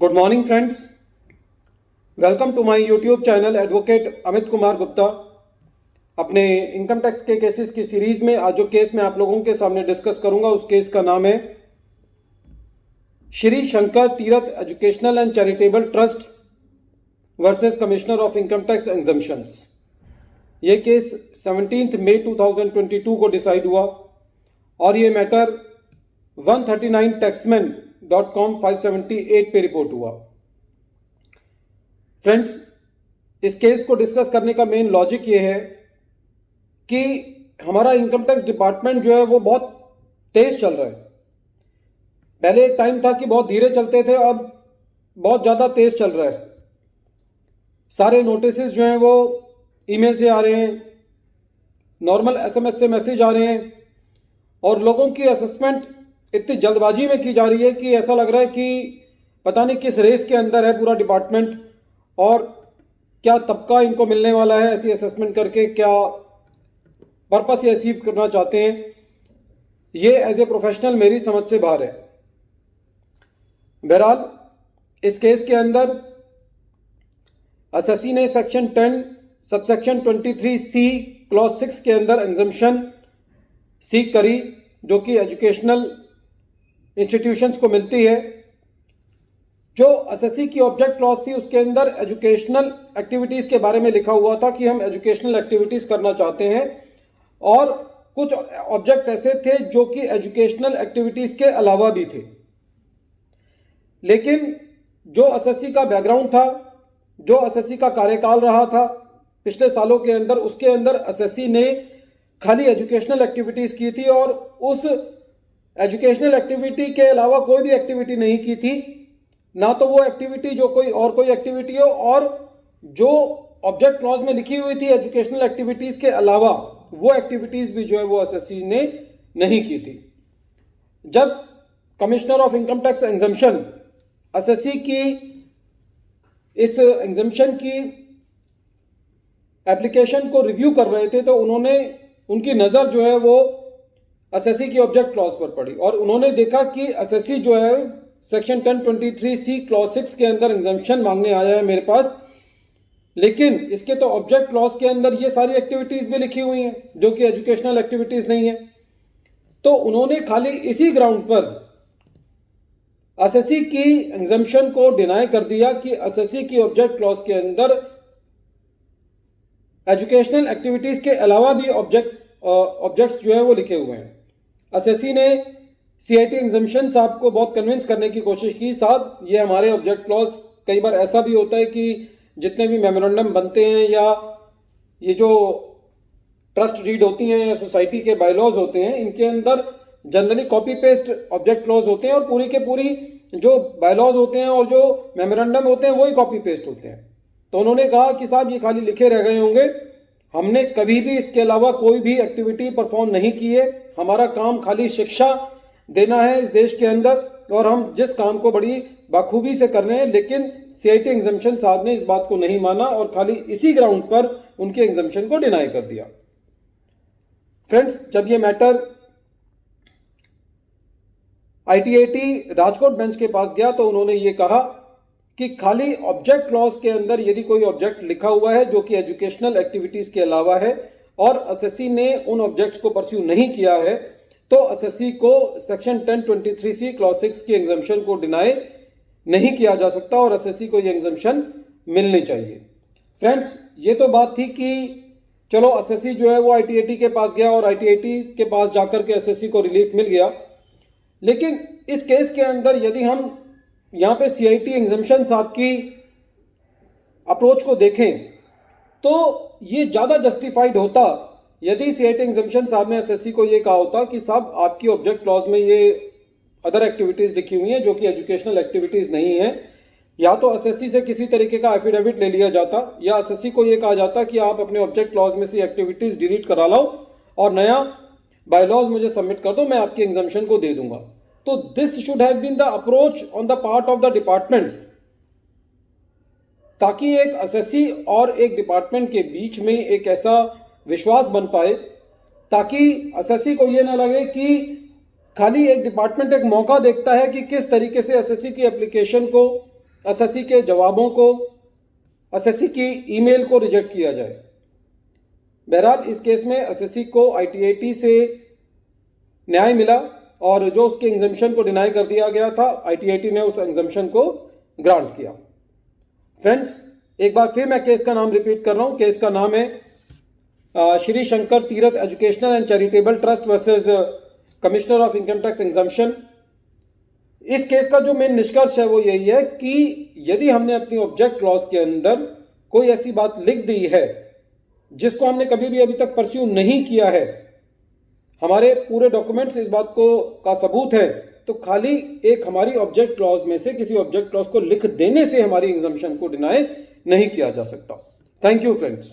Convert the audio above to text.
Good morning friends, welcome to my YouTube channel advocate Amit Kumar Gupta. अपने income tax के cases की series में आज जो केस मैं आप लोगों के सामने डिस्कस करूंगा उस केस का नाम है Shri Shankar Tirath educational and charitable trust versus commissioner of income tax exemptions. ये केस 17 मई 2022 को डिसाइड हुआ और ये मैटर 139taxman.com 578 पे रिपोर्ट हुआ। फ्रेंड्स, इस केस को डिस्कस करने का मेन लॉजिक ये है कि हमारा इनकम टैक्स डिपार्टमेंट जो है वो बहुत तेज चल रहा है। पहले एक टाइम था कि बहुत धीरे चलते थे, अब बहुत ज़्यादा तेज चल रहा है। सारे नोटिसेस जो हैं वो ईमेल से आ रहे हैं, नॉर्मल एसएमएस से मैसेज आ रहे हैं और लोगों की असेसमेंट इतनी जल्दबाजी में की जा रही है कि ऐसा लग रहा है कि पता नहीं किस रेस के अंदर है पूरा डिपार्टमेंट और क्या तबका इनको मिलने वाला है ऐसी असेसमेंट करके, क्या पर्पस ये अचीव करना चाहते हैं। ये एज ए प्रोफेशनल मेरी समझ से बाहर है। बहरहाल इस केस के अंदर एसएससी ने सेक्शन 10 सबसेक्शन 23C क्लॉज 6 के अंदर एग्जम्पशन सीख करी, जो कि एजुकेशनल इंस्टीट्यूशंस को मिलती है। जो एसएससी की ऑब्जेक्ट क्लॉज थी उसके अंदर एजुकेशनल एक्टिविटीज़ के बारे में लिखा हुआ था कि हम एजुकेशनल एक्टिविटीज़ करना चाहते हैं, और कुछ ऑब्जेक्ट ऐसे थे जो कि एजुकेशनल एक्टिविटीज़ के अलावा भी थे। लेकिन जो एसएससी का बैकग्राउंड था, जो एसएससी का कार्यकाल रहा था पिछले सालों के अंदर, उसके अंदर एसएससी ने खाली एजुकेशनल एक्टिविटीज़ की थी और उस एजुकेशनल एक्टिविटी के अलावा कोई भी एक्टिविटी नहीं की थी। ना तो वो एक्टिविटी जो कोई एक्टिविटी हो, और जो ऑब्जेक्ट क्लॉज में लिखी हुई थी एजुकेशनल एक्टिविटीज़ के अलावा वो एक्टिविटीज़ भी जो है वो एसएससी ने नहीं की थी। जब commissioner of income tax exemption SSC की इस एग्जम्पशन की एप्लीकेशन को रिव्यू कर रहे थे तो उनकी नज़र जो है वो एसएससी की ऑब्जेक्ट क्लॉज पर पड़ी और उन्होंने देखा कि एसएससी जो है सेक्शन 1023C क्लॉज 6 के अंदर एग्जम्पशन मांगने आया है मेरे पास, लेकिन इसके तो ऑब्जेक्ट क्लॉज के अंदर ये सारी एक्टिविटीज़ भी लिखी हुई हैं जो कि एजुकेशनल एक्टिविटीज़ नहीं है। तो उन्होंने खाली इसी ग्राउंड पर एसएससी की एग्जम्पशन को डिनाई कर दिया कि एसएससी की ऑब्जेक्ट क्लॉज के अंदर एजुकेशनल एक्टिविटीज़ के अलावा भी ऑब्जेक्ट्स जो है वो लिखे हुए हैं। एसएससी ने सीआईटी एग्जम्पशन साहब को बहुत कन्विंस करने की कोशिश की, साहब ये हमारे ऑब्जेक्ट क्लॉज, कई बार ऐसा भी होता है कि जितने भी मेमोरेंडम बनते हैं या ये जो ट्रस्ट डीड होती हैं या सोसाइटी के बायलॉज होते हैं, इनके अंदर generally copy paste object clause होते हैं और पूरी के पूरी जो बायलॉज होते हैं और जो मेमोरेंडम होते हैं वही कॉपी पेस्ट होते हैं। तो उन्होंने कहा कि साहब ये खाली लिखे रह गए होंगे, हमने कभी भी इसके अलावा कोई भी एक्टिविटी परफॉर्म नहीं की है। हमारा काम खाली शिक्षा देना है इस देश के अंदर और हम जिस काम को बड़ी बाखूबी से कर रहे हैं, लेकिन सीआईटी एग्जम्पशन साहब ने इस बात को नहीं माना और खाली इसी ग्राउंड पर उनके एग्जम्पशन को डिनाई कर दिया। फ्रेंड्स, जब ये मैटर आईटीएटी राजकोट बेंच के पास गया तो उन्होंने ये कहा कि खाली ऑब्जेक्ट क्लॉज के अंदर यदि कोई ऑब्जेक्ट लिखा हुआ है जो कि एजुकेशनल एक्टिविटीज के अलावा है और एसएससी ने उन ऑब्जेक्ट्स को परस्यू नहीं किया है, तो एसएससी को सेक्शन 1023C क्लॉज 6 की एग्जम्पशन को डिनाई नहीं किया जा सकता और एसएससी को ये एग्जम्पशन मिलनी चाहिए। फ्रेंड्स, ये तो बात थी कि चलो एसएससी जो है वो आईटीएटी के पास गया और आईटीएटी के पास जाकर के एसएससी को रिलीफ मिल गया। लेकिन इस केस के अंदर यदि हम यहाँ पे सीआईटी एग्जम्पशन साहब की अप्रोच को देखें तो ये ज़्यादा जस्टिफाइड होता यदि सीआईटी एग्जम्पशन साहब ने एसएससी को ये कहा होता कि साहब आपकी ऑब्जेक्ट क्लॉज में ये अदर एक्टिविटीज़ लिखी हुई हैं जो कि एजुकेशनल एक्टिविटीज़ नहीं है। या तो एसएससी से किसी तरीके का एफिडेविट ले लिया जाता या एसएससी को ये कहा जाता कि आप अपने ऑब्जेक्ट क्लॉज में से एक्टिविटीज़ डिलीट करा लो और नया बायलॉज मुझे सबमिट कर दो, मैं आपकी एग्जम्पशन को दे दूंगा। तो this should have been the approach on the part of the department, ताकि एक एसएससी और एक डिपार्टमेंट के बीच में एक ऐसा विश्वास बन पाए ताकि एसएससी को ये ना लगे कि खाली एक डिपार्टमेंट एक मौका देखता है कि किस तरीके से एसएससी की एप्लीकेशन को एसएससी के जवाबों को, एसएससी की ईमेल को रिजेक्ट किया जाए। बहरहाल इस केस में एसएससी को आईटीएटी से न्याय मिला और जो उसके एग्जम्पशन को डिनाई कर दिया गया था, आईटीएटी ने उस एग्जम्पशन को ग्रांट किया। फ्रेंड्स, एक बार फिर मैं केस का नाम रिपीट कर रहा हूं। केस का नाम है Shri Shankar Tirath educational and charitable trust versus commissioner of income tax exemption. इस केस का जो मेन निष्कर्ष है वो यही है कि यदि हमने अपनी ऑब्जेक्ट क्लॉज के अंदर कोई ऐसी बात लिख दी है जिसको हमने कभी भी अभी तक परस्यू नहीं किया है, हमारे पूरे डॉक्यूमेंट्स इस बात को का सबूत है, तो खाली एक हमारी ऑब्जेक्ट क्लॉज में से किसी ऑब्जेक्ट क्लॉज को लिख देने से हमारी एग्जम्पशन को डिनाई नहीं किया जा सकता। Thank you friends.